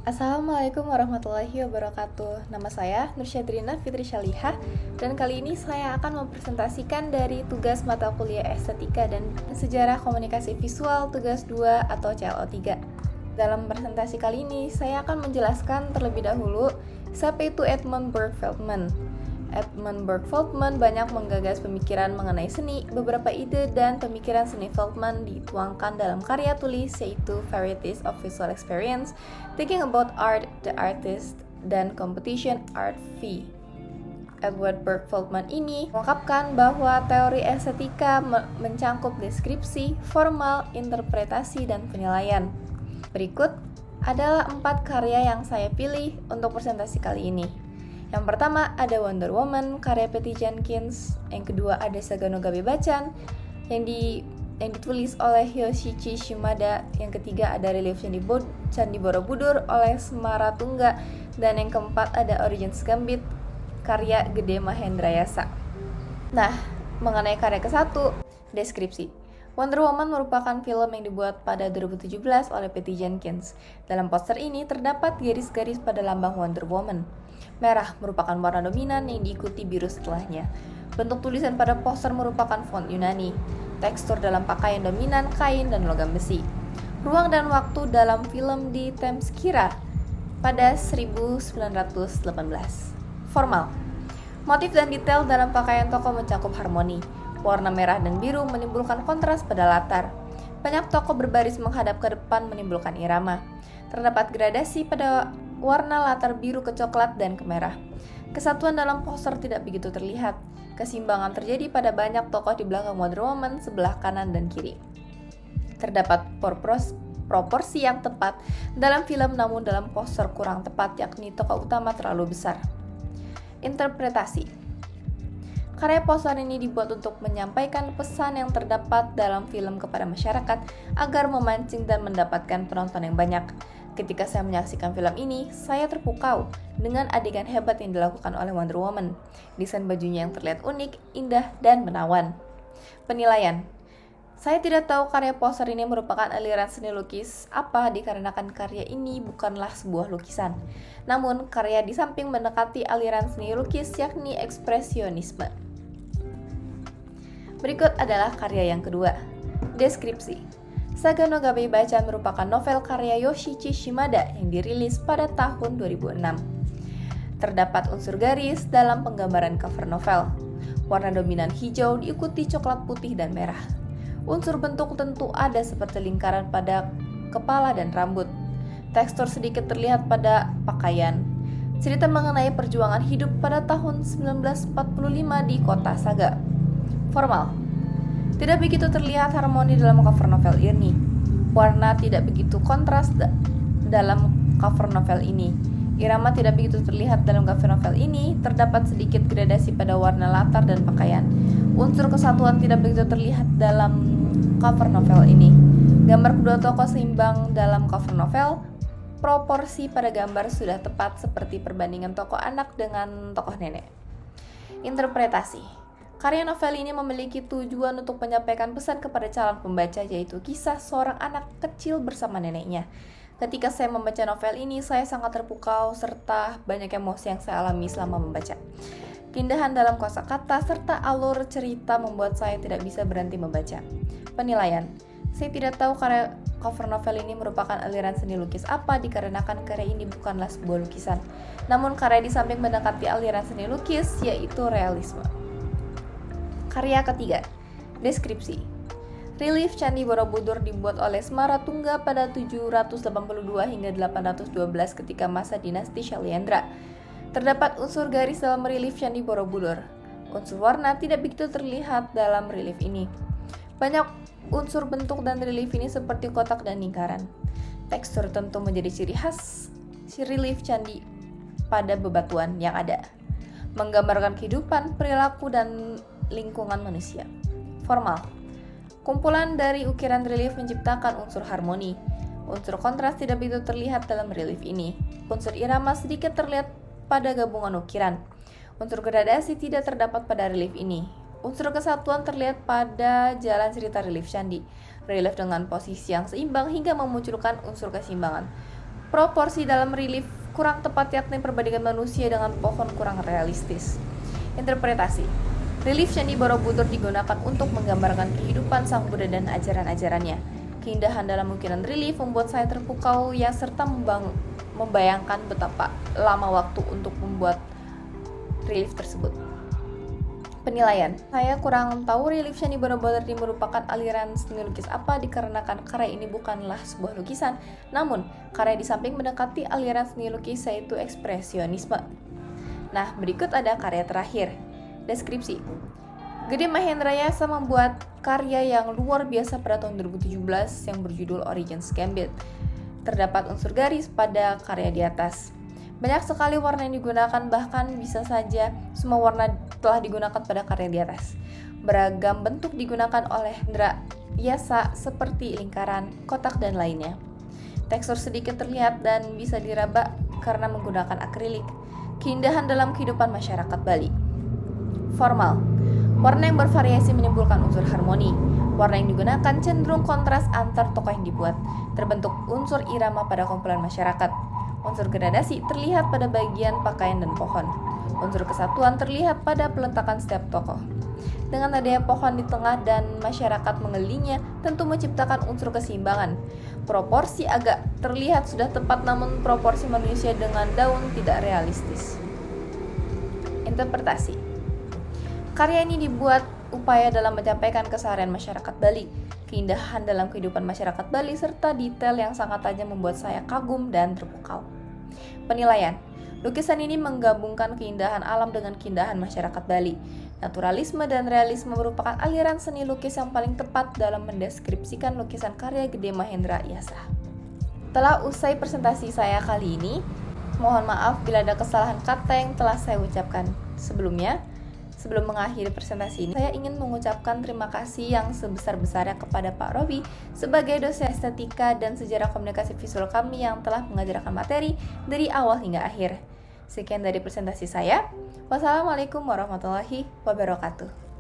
Assalamualaikum warahmatullahi wabarakatuh. Nama saya Nur Syadrina Fitri Syalihah, dan kali ini saya akan mempresentasikan dari tugas mata kuliah Estetika dan Sejarah Komunikasi Visual tugas 2 atau CLO 3. Dalam presentasi kali ini, saya akan menjelaskan terlebih dahulu siapa itu Edmund Burke Feldman. Edmund Burke Feldman banyak menggagas pemikiran mengenai seni. Beberapa ide dan pemikiran seni Feldman dituangkan dalam karya tulis yaitu Varieties of Visual Experience, Thinking About Art, The Artist, dan Competition Art V. Edward Burke Feldman ini mengungkapkan bahwa teori estetika mencangkup deskripsi, formal, interpretasi, dan penilaian. Berikut adalah 4 karya yang saya pilih untuk presentasi kali ini. Yang pertama ada Wonder Woman karya Patty Jenkins, yang kedua ada Saga no Gabe-bachan yang ditulis oleh Yoshichi Shimada, yang ketiga ada Relief Candi Borobudur oleh Semaratungga, dan yang keempat ada Origins Gambit karya Gede Mahendrayasa. Nah, mengenai karya ke-1, deskripsi. Wonder Woman merupakan film yang dibuat pada 2017 oleh Patty Jenkins. Dalam poster ini terdapat garis-garis pada lambang Wonder Woman. Merah merupakan warna dominan yang diikuti biru setelahnya. Bentuk tulisan pada poster merupakan font Yunani. Tekstur dalam pakaian dominan kain dan logam besi. Ruang dan waktu dalam film di Themyscira pada 1918. Formal. Motif dan detail dalam pakaian tokoh mencakup harmoni. Warna merah dan biru menimbulkan kontras pada latar. Banyak tokoh berbaris menghadap ke depan menimbulkan irama. Terdapat gradasi pada warna latar biru ke coklat dan ke merah. Kesatuan dalam poster tidak begitu terlihat. Keseimbangan terjadi pada banyak tokoh di belakang Wonder Woman sebelah kanan dan kiri. Terdapat proporsi yang tepat dalam film, namun dalam poster kurang tepat, yakni tokoh utama terlalu besar. Interpretasi. Karya poster ini dibuat untuk menyampaikan pesan yang terdapat dalam film kepada masyarakat agar memancing dan mendapatkan penonton yang banyak. Ketika saya menyaksikan film ini, saya terpukau dengan adegan hebat yang dilakukan oleh Wonder Woman. Desain bajunya yang terlihat unik, indah, dan menawan. Penilaian. Saya tidak tahu karya poster ini merupakan aliran seni lukis apa dikarenakan karya ini bukanlah sebuah lukisan. Namun, karya di samping mendekati aliran seni lukis yakni ekspresionisme. Berikut adalah karya yang kedua. Deskripsi. Saga no Gabe-bachan merupakan novel karya Yoshichi Shimada yang dirilis pada tahun 2006. Terdapat unsur garis dalam penggambaran cover novel. Warna dominan hijau diikuti coklat, putih, dan merah. Unsur bentuk tentu ada seperti lingkaran pada kepala dan rambut. Tekstur sedikit terlihat pada pakaian. Cerita mengenai perjuangan hidup pada tahun 1945 di kota Saga. Formal. Tidak begitu terlihat harmoni dalam cover novel ini. Warna tidak begitu kontras dalam cover novel ini. Irama tidak begitu terlihat dalam cover novel ini. Terdapat sedikit gradasi pada warna latar dan pakaian. Unsur kesatuan tidak begitu terlihat dalam cover novel ini. Gambar kedua tokoh seimbang dalam cover novel. Proporsi pada gambar sudah tepat seperti perbandingan tokoh anak dengan tokoh nenek. Interpretasi. Karya novel ini memiliki tujuan untuk menyampaikan pesan kepada calon pembaca, yaitu kisah seorang anak kecil bersama neneknya. Ketika saya membaca novel ini, saya sangat terpukau serta banyak emosi yang saya alami selama membaca. Keindahan dalam kosakata serta alur cerita membuat saya tidak bisa berhenti membaca. Penilaian. Saya tidak tahu karya cover novel ini merupakan aliran seni lukis apa dikarenakan karya ini bukanlah sebuah lukisan. Namun karya di samping mendekati aliran seni lukis yaitu realisme. Karya ketiga, deskripsi. Relief Candi Borobudur dibuat oleh Semaratungga pada 782 hingga 812 ketika masa dinasti Syailendra. Terdapat unsur garis dalam relief Candi Borobudur. Unsur warna tidak begitu terlihat dalam relief ini. Banyak unsur bentuk dan relief ini seperti kotak dan lingkaran. Tekstur tentu menjadi ciri khas relief candi pada bebatuan yang ada. Menggambarkan kehidupan, perilaku, dan lingkungan manusia. Formal. Kumpulan dari ukiran relief menciptakan unsur harmoni. Unsur kontras tidak begitu terlihat dalam relief ini. Unsur irama sedikit terlihat pada gabungan ukiran. Unsur gradasi tidak terdapat pada relief ini. Unsur kesatuan terlihat pada jalan cerita relief candi. Relief dengan posisi yang seimbang hingga memunculkan unsur keseimbangan. Proporsi dalam relief kurang tepat, yakni perbandingan manusia dengan pohon kurang realistis. Interpretasi. Relief Candi Borobudur digunakan untuk menggambarkan kehidupan Sang Buddha dan ajaran-ajarannya. Keindahan dalam lukisan relief membuat saya terpukau ya, serta membayangkan betapa lama waktu untuk membuat relief tersebut. Penilaian. Saya kurang tahu relief Candi Borobudur ini merupakan aliran seni lukis apa, dikarenakan karya ini bukanlah sebuah lukisan, namun karya di samping mendekati aliran seni lukis, yaitu ekspresionisme. Nah, berikut ada karya terakhir. Deskripsi. Gede Mahendra Yasa membuat karya yang luar biasa pada tahun 2017 yang berjudul Origins Gambit. Terdapat unsur garis pada karya di atas. Banyak sekali warna yang digunakan, bahkan bisa saja semua warna telah digunakan pada karya di atas. Beragam bentuk digunakan oleh Hendra Yasa seperti lingkaran, kotak, dan lainnya. Tekstur sedikit terlihat dan bisa diraba karena menggunakan akrilik. Keindahan dalam kehidupan masyarakat Bali. Formal. Warna yang bervariasi menimbulkan unsur harmoni. Warna yang digunakan cenderung kontras antar tokoh yang dibuat. Terbentuk unsur irama pada kumpulan masyarakat. Unsur gradasi terlihat pada bagian pakaian dan pohon. Unsur kesatuan terlihat pada peletakan setiap tokoh. Dengan adanya pohon di tengah dan masyarakat mengelilingnya, tentu menciptakan unsur keseimbangan. Proporsi agak terlihat sudah tepat, namun proporsi manusia dengan daun tidak realistis. Interpretasi. Karya ini dibuat upaya dalam menyampaikan keseharian masyarakat Bali, keindahan dalam kehidupan masyarakat Bali, serta detail yang sangat tajam membuat saya kagum dan terpukau. Penilaian. Lukisan ini menggabungkan keindahan alam dengan keindahan masyarakat Bali. Naturalisme dan realisme merupakan aliran seni lukis yang paling tepat dalam mendeskripsikan lukisan karya Gede Mahendra Yasa. Telah usai presentasi saya kali ini, mohon maaf bila ada kesalahan kata yang telah saya ucapkan sebelumnya. Sebelum mengakhiri presentasi ini, saya ingin mengucapkan terima kasih yang sebesar-besarnya kepada Pak Robi sebagai dosen estetika dan sejarah komunikasi visual kami yang telah mengajarkan materi dari awal hingga akhir. Sekian dari presentasi saya. Wassalamualaikum warahmatullahi wabarakatuh.